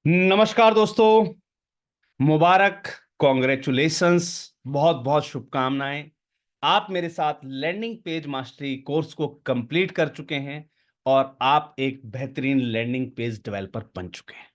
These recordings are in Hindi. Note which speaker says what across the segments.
Speaker 1: नमस्कार दोस्तों। मुबारक, कॉन्ग्रेचुलेशंस, बहुत बहुत शुभकामनाएं। आप मेरे साथ लैंडिंग पेज मास्टरी कोर्स को कंप्लीट कर चुके हैं और आप एक बेहतरीन लैंडिंग पेज डेवलपर बन चुके हैं।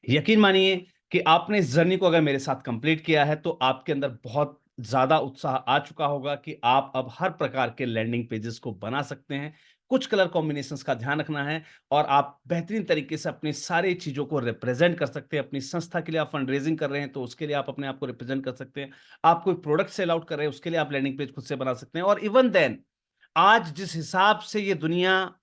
Speaker 1: यकीन मानिए कि आपने इस जर्नी को अगर मेरे साथ कंप्लीट किया है तो आपके अंदर बहुत ज्यादा उत्साह आ चुका होगा कि आप अब हर प्रकार के लैंडिंग पेजेस को बना सकते हैं। कुछ कलर कॉम्बिनेशंस का ध्यान रखना है और आप बेहतरीन तरीके से अपनी सारी चीजों को रिप्रेजेंट कर सकते हैं। अपनी संस्था के लिए आप फंड रेजिंग कर रहे हैं तो उसके लिए आप अपने आप को रिप्रेजेंट कर सकते हैं। आप कोई प्रोडक्ट सेल आउट कर रहे हैं उसके लिए आप लैंडिंग पेज खुद से बना सकते हैं। और इवन देन आज जिस हिसाब से ये दुनिया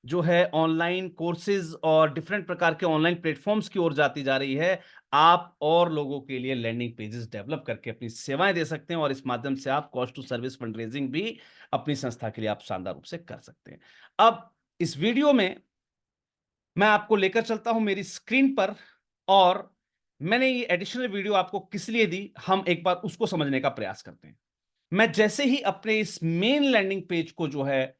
Speaker 1: जो है ऑनलाइन कोर्सेज और डिफरेंट प्रकार के ऑनलाइन प्लेटफॉर्म्स की ओर जाती जा रही है, आप और लोगों के लिए लैंडिंग पेजेस डेवलप करके अपनी सेवाएं दे सकते हैं और इस माध्यम से आप cost to service fundraising भी अपनी संस्था के लिए आप शानदार रूप से कर सकते हैं। अब इस वीडियो में मैं आपको लेकर चलता हूं मेरी स्क्रीन पर, और मैंने ये एडिशनल वीडियो आपको किस लिए दी, हम एक बार उसको समझने का प्रयास करते हैं। मैं जैसे ही अपने इस मेन लैंडिंग पेज को जो है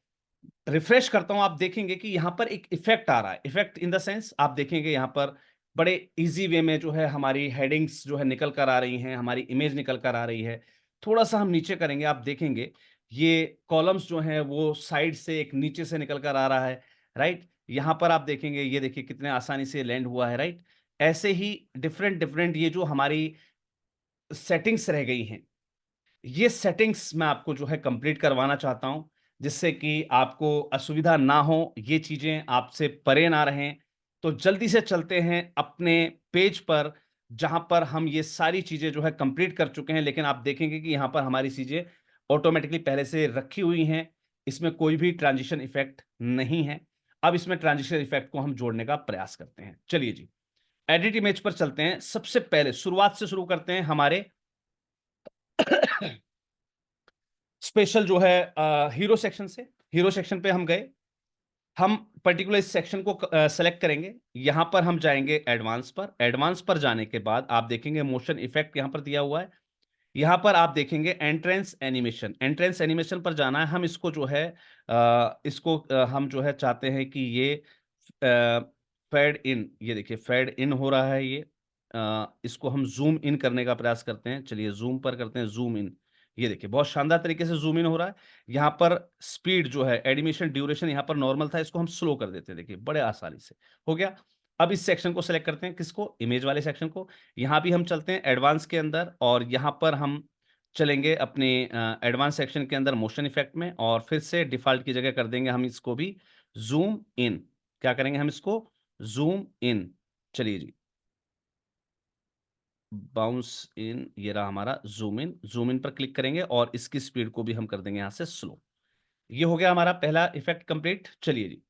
Speaker 1: रिफ्रेश करता हूं, आप देखेंगे कि यहां पर एक इफेक्ट आ रहा है। इफेक्ट इन द सेंस, आप देखेंगे यहां पर बड़े इजी वे में जो है हमारी हेडिंग्स जो है निकल कर आ रही हैं, हमारी इमेज निकल कर आ रही है। थोड़ा सा हम नीचे करेंगे, आप देखेंगे ये कॉलम्स जो हैं वो साइड से एक नीचे से निकल कर आ रहा है। राइट, यहां पर आप देखेंगे, ये देखिए कितने आसानी से लैंड हुआ है। राइट, ऐसे ही डिफरेंट डिफरेंट ये जो हमारी सेटिंग्स रह गई हैं, ये सेटिंग्स मैं आपको जो है कंप्लीट करवाना चाहता हूं, जिससे कि आपको असुविधा ना हो, ये चीजें आपसे परे ना रहें। तो जल्दी से चलते हैं अपने पेज पर, जहां पर हम ये सारी चीजें जो है कंप्लीट कर चुके हैं। लेकिन आप देखेंगे कि यहां पर हमारी चीजें ऑटोमेटिकली पहले से रखी हुई हैं, इसमें कोई भी ट्रांजिशन इफेक्ट नहीं है। अब इसमें ट्रांजिशन इफेक्ट को हम जोड़ने का प्रयास करते हैं। चलिए जी, एडिट इमेज पर चलते हैं। सबसे पहले शुरुआत से शुरू करते हैं हमारे स्पेशल जो है हीरो सेक्शन से। हीरो सेक्शन पे हम गए, हम पर्टिकुलर इस सेक्शन को सेलेक्ट करेंगे। यहां पर हम जाएंगे एडवांस पर। एडवांस पर जाने के बाद आप देखेंगे मोशन इफेक्ट यहां पर दिया हुआ है। यहां पर आप देखेंगे एंट्रेंस एनिमेशन। एंट्रेंस एनिमेशन पर जाना है। हम इसको जो है इसको हम जो है चाहते हैं कि ये फेड इन, ये देखिए फेड इन हो रहा है ये। इसको हम जूम इन करने का प्रयास करते हैं। चलिए जूम पर करते हैं, जूम इन। ये देखिए बहुत शानदार तरीके से जूम इन हो रहा है। यहाँ पर स्पीड जो है, एनिमेशन ड्यूरेशन यहाँ पर नॉर्मल था, इसको हम स्लो कर देते हैं। देखिए बड़े आसानी से हो गया। अब इस सेक्शन को सिलेक्ट करते हैं, किसको, इमेज वाले सेक्शन को। यहाँ भी हम चलते हैं एडवांस के अंदर और यहाँ पर हम चलेंगे अपने एडवांस सेक्शन के अंदर मोशन इफेक्ट में, और फिर से डिफॉल्ट की जगह कर देंगे हम इसको भी जूम इन। क्या करेंगे हम इसको, जूम इन। चलिए जी, बाउंस इन, ये रहा हमारा जूम इन। जूम इन पर क्लिक करेंगे और इसकी स्पीड को भी हम कर देंगे यहां से स्लो। ये हो गया हमारा पहला इफेक्ट कंप्लीट। चलिए जी,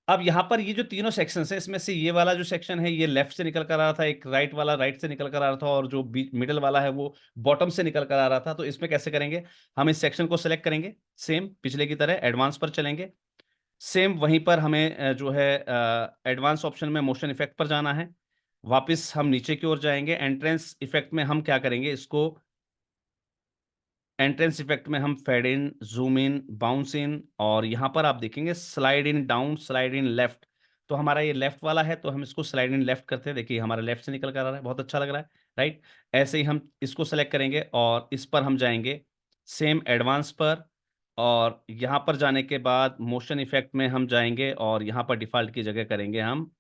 Speaker 1: अब यहां पर ये जो तीनों सेक्शन है, इसमें से ये वाला जो सेक्शन है ये लेफ्ट से निकल कर आ रहा था, एक राइट वाला राइट से निकल कर आ रहा था, और जो बीच मिडल वाला है वो बॉटम से निकल कर आ रहा था। तो इसमें कैसे करेंगे, हम इस सेक्शन को सेलेक्ट करेंगे, सेम पिछले की तरह एडवांस पर चलेंगे। सेम वहीं पर हमें जो है एडवांस ऑप्शन में मोशन इफेक्ट पर जाना है। वापस हम नीचे की ओर जाएंगे, एंट्रेंस इफेक्ट में हम क्या करेंगे, इसको एंट्रेंस इफेक्ट में हम fade in, zoom in, bounce in, और यहां पर आप देखेंगे slide in down, slide in left. तो हमारा ये लेफ्ट वाला है तो हम इसको स्लाइड इन लेफ्ट करते हैं। देखिए हमारा लेफ्ट से निकल कर आ रहा है, बहुत अच्छा लग रहा है। राइट, ऐसे ही हम इसको सेलेक्ट करेंगे और इस पर हम जाएंगे सेम एडवांस पर, और यहां पर जाने के बाद मोशन इफेक्ट में हम जाएंगे और यहां पर डिफॉल्ट की जगह करेंगे हम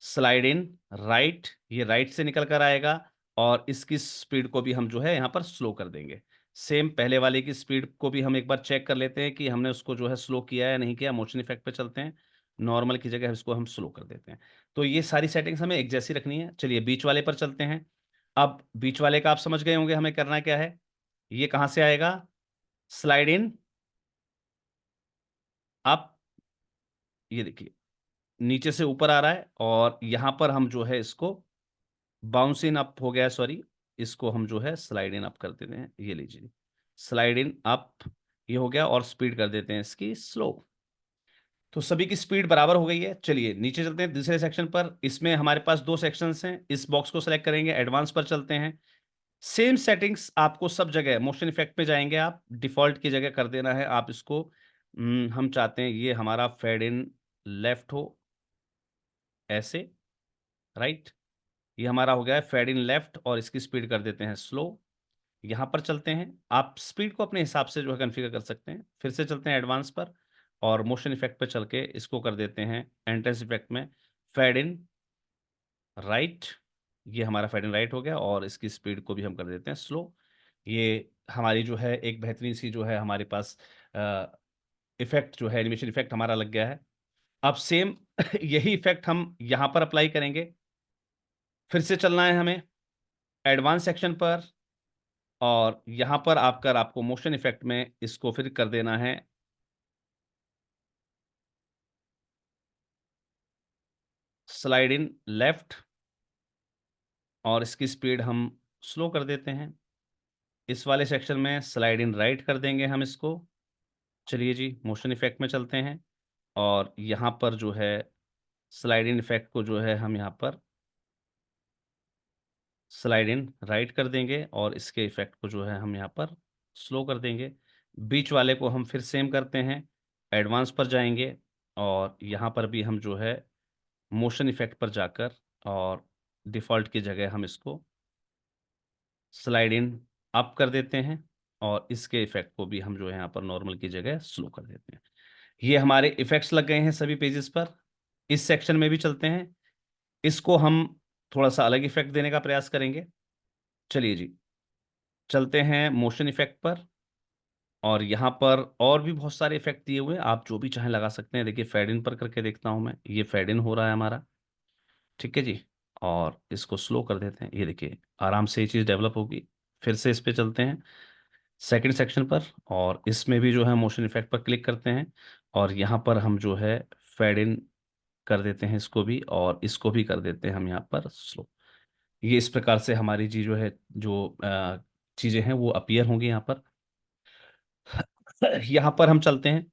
Speaker 1: स्लाइड इन राइट। ये राइट से निकल कर आएगा और इसकी स्पीड को भी हम जो है यहां पर स्लो कर देंगे। सेम पहले वाले की स्पीड को भी हम एक बार चेक कर लेते हैं कि हमने उसको जो है स्लो किया या नहीं किया। मोशन इफेक्ट पे चलते हैं, नॉर्मल की जगह इसको हम स्लो कर देते हैं। तो ये सारी सेटिंग्स हमें एक जैसी रखनी है। चलिए बीच वाले पर चलते हैं। अब बीच वाले का आप समझ गए होंगे हमें करना क्या है। ये कहां से आएगा, स्लाइड इन अप, ये देखिए नीचे से ऊपर आ रहा है, और यहां पर हम जो है इसको बाउंस इन अप हो गया, सॉरी, इसको हम जो है स्लाइड इन अप कर देते हैं। ये लीजिए स्लाइड इन अप, ये हो गया, और स्पीड कर देते हैं इसकी स्लो। तो सभी की स्पीड बराबर हो गई है। चलिए नीचे चलते हैं दूसरे सेक्शन पर। इसमें हमारे पास दो सेक्शंस हैं, इस बॉक्स को सेलेक्ट करेंगे, एडवांस पर चलते हैं। सेम सेटिंग्स आपको सब जगह, मोशन इफेक्ट पे जाएंगे आप, डिफॉल्ट की जगह कर देना है आप इसको। हम चाहते हैं ये हमारा फेड इन लेफ्ट हो, ऐसे। राइट। ये हमारा हो गया है फेड इन लेफ्ट और इसकी स्पीड कर देते हैं स्लो। यहाँ पर चलते हैं, आप स्पीड को अपने हिसाब से जो है कॉन्फ़िगर कर सकते हैं। फिर से चलते हैं एडवांस पर और मोशन इफेक्ट पे चल के इसको कर देते हैं एंट्रेंस इफेक्ट में फेड इन राइट। ये हमारा फेड इन राइट हो गया और इसकी स्पीड को भी हम कर देते हैं स्लो। ये हमारी जो है एक बेहतरीन सी जो है हमारे पास इफेक्ट जो है एनिमेशन इफेक्ट हमारा लग गया है। अब सेम यही इफेक्ट हम यहाँ पर अप्लाई करेंगे। फिर से चलना है हमें एडवांस सेक्शन पर और यहाँ पर आकर आपको मोशन इफेक्ट में इसको फिर कर देना है स्लाइड इन लेफ्ट और इसकी स्पीड हम स्लो कर देते हैं। इस वाले सेक्शन में स्लाइड इन राइट कर देंगे हम इसको। चलिए जी मोशन इफेक्ट में चलते हैं और यहाँ पर जो है स्लाइड इन इफेक्ट को जो है हम यहाँ पर स्लाइड इन राइट कर देंगे और इसके इफेक्ट को जो है हम यहाँ पर स्लो कर देंगे। बीच वाले को हम फिर सेम करते हैं, एडवांस पर जाएंगे और यहाँ पर भी हम जो है मोशन इफेक्ट पर जाकर और डिफ़ॉल्ट की जगह हम इसको स्लाइड इन अप कर देते हैं और इसके इफेक्ट को भी हम जो है यहाँ पर नॉर्मल की जगह स्लो कर देते हैं। ये हमारे इफेक्ट्स लग गए हैं सभी पेजेस पर। इस सेक्शन में भी चलते हैं, इसको हम थोड़ा-सा अलग इफेक्ट देने का प्रयास करेंगे। चलिए जी, चलते हैं मोशन इफेक्ट पर और यहाँ पर और भी बहुत सारे इफेक्ट दिए हुए हैं, आप जो भी चाहें लगा सकते हैं। देखिए फेड इन पर करके देखता हूँ मैं, ये फेड इन हो रहा है हमारा, ठीक है जी। और इसको स्लो कर देते हैं, ये देखिए आराम से ये चीज़ डेवलप होगी। फिर से इस पे चलते हैं सेकंड सेक्शन पर और इसमें भी जो है मोशन इफेक्ट पर क्लिक करते हैं और यहाँ पर हम जो है फेड इन कर देते हैं इसको भी और इसको भी कर देते हैं हम यहाँ पर स्लो। ये इस प्रकार से हमारी चीज़ जो है जो चीज़ें हैं वो अपीयर होंगी यहाँ पर। यहाँ पर हम चलते हैं,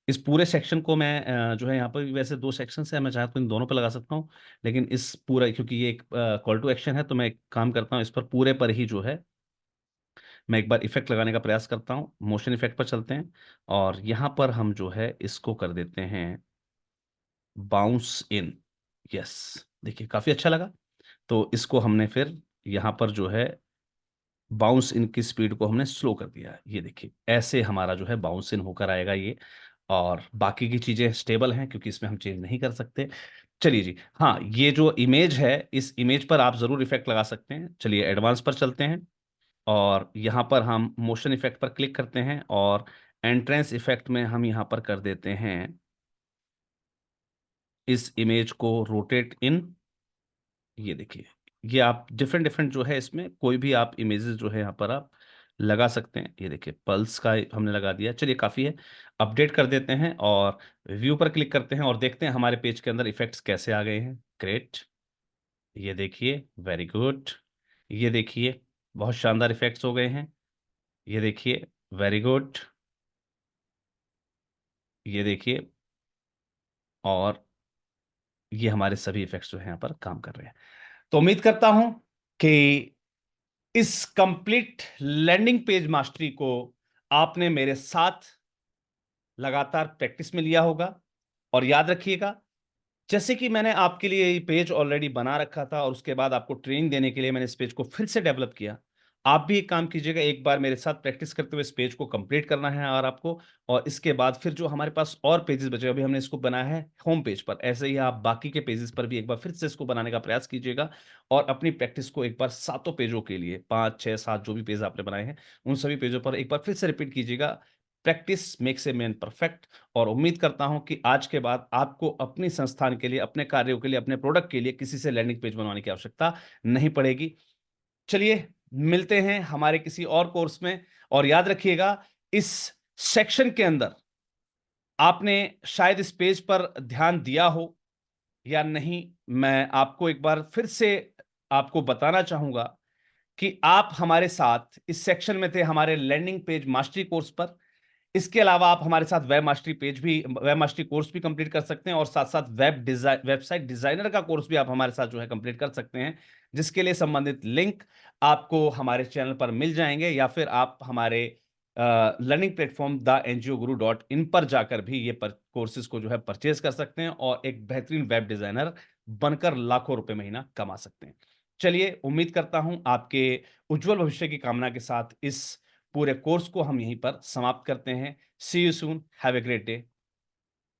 Speaker 1: इस पूरे सेक्शन को मैं जो है यहाँ पर भी वैसे 2 सेक्शंस हैं, मैं चाहे तो इन दोनों पे लगा सकता हूँ। लेकिन इस पूरा क्योंकि ये एक कॉल टू एक्शन है तो मैं एक काम करता हूँ, इस पर पूरे पर ही जो है मैं एक बार इफ़ेक्ट लगाने का प्रयास करता हूँ। मोशन इफ़ेक्ट पर चलते हैं और यहाँ पर हम जो है इसको कर देते हैं बाउंस इन। यस, देखिए काफ़ी अच्छा लगा। तो इसको हमने फिर यहाँ पर जो है बाउंस इन की स्पीड को हमने स्लो कर दिया है। ये देखिए ऐसे हमारा जो है बाउंस इन होकर आएगा ये और बाकी की चीज़ें स्टेबल हैं क्योंकि इसमें हम चेंज नहीं कर सकते। चलिए जी, हाँ, ये जो इमेज है, इस इमेज पर आप ज़रूर इफ़ेक्ट लगा सकते हैं। चलिए एडवांस पर चलते हैं और यहाँ पर हम मोशन इफ़ेक्ट पर क्लिक करते हैं और एंट्रेंस इफ़ेक्ट में हम यहाँ पर कर देते हैं इस इमेज को रोटेट इन। ये देखिए, ये आप डिफरेंट डिफरेंट जो है इसमें कोई भी आप इमेजेस जो है यहाँ पर आप लगा सकते हैं। ये देखिए पल्स का हमने लगा दिया। चलिए काफ़ी है, अपडेट कर देते हैं और व्यू पर क्लिक करते हैं और देखते हैं हमारे पेज के अंदर इफ़ेक्ट्स कैसे आ गए हैं। ग्रेट, ये देखिए, वेरी गुड। ये देखिए, बहुत शानदार इफ़ेक्ट्स हो गए हैं। ये देखिए, वेरी गुड। ये देखिए और ये हमारे सभी इफ़ेक्ट्स जो हैं यहाँ पर काम कर रहे हैं। तो उम्मीद करता हूँ कि इस कंप्लीट लैंडिंग पेज मास्टरी को आपने मेरे साथ लगातार प्रैक्टिस में लिया होगा और याद रखिएगा, जैसे कि मैंने आपके लिए ये पेज ऑलरेडी बना रखा था और उसके बाद आपको ट्रेनिंग देने के लिए मैंने इस पेज को फिर से डेवलप किया। आप भी एक काम कीजिएगा, एक बार मेरे साथ प्रैक्टिस करते हुए इस पेज को कंप्लीट करना है और आपको, और इसके बाद फिर जो हमारे पास और पेजेस बचे, अभी हमने इसको बनाया है होम पेज पर, ऐसे ही आप बाकी के पेजेस पर भी एक बार फिर से इसको बनाने का प्रयास कीजिएगा और अपनी प्रैक्टिस को एक बार सातों पेजों के लिए 5, 6, 7 जो भी पेज आपने बनाए हैं, उन सभी पेजों पर एक बार फिर से रिपीट कीजिएगा। Practice makes a man perfect. और उम्मीद करता हूं कि आज के बाद आपको अपनी संस्थान के लिए, अपने कार्यों के लिए, अपने प्रोडक्ट के लिए किसी से लैंडिंग पेज बनवाने की आवश्यकता नहीं पड़ेगी। चलिए मिलते हैं हमारे किसी और कोर्स में और याद रखिएगा, इस सेक्शन के अंदर आपने शायद इस पेज पर ध्यान दिया हो या नहीं, मैं आपको एक बार फिर से आपको बताना चाहूंगा कि आप हमारे साथ इस सेक्शन में थे हमारे लैंडिंग पेज मास्टरी कोर्स पर। इसके अलावा आप हमारे साथ वेब मास्टरी कोर्स भी कंप्लीट कर सकते हैं और साथ साथ वेबसाइट डिजाइनर का कोर्स भी आप हमारे साथ जो है कंप्लीट कर सकते हैं, जिसके लिए संबंधित लिंक आपको हमारे चैनल पर मिल जाएंगे या फिर आप हमारे लर्निंग प्लेटफॉर्म theNGOguru.in पर जाकर भी ये कोर्सेज को जो है परचेज कर सकते हैं और एक बेहतरीन वेब डिजाइनर बनकर लाखों रुपए महीना कमा सकते हैं। चलिए, उम्मीद करता हूं आपके उज्जवल भविष्य की कामना के साथ इस पूरे कोर्स को हम यहीं पर समाप्त करते हैं। See you soon, have a great day.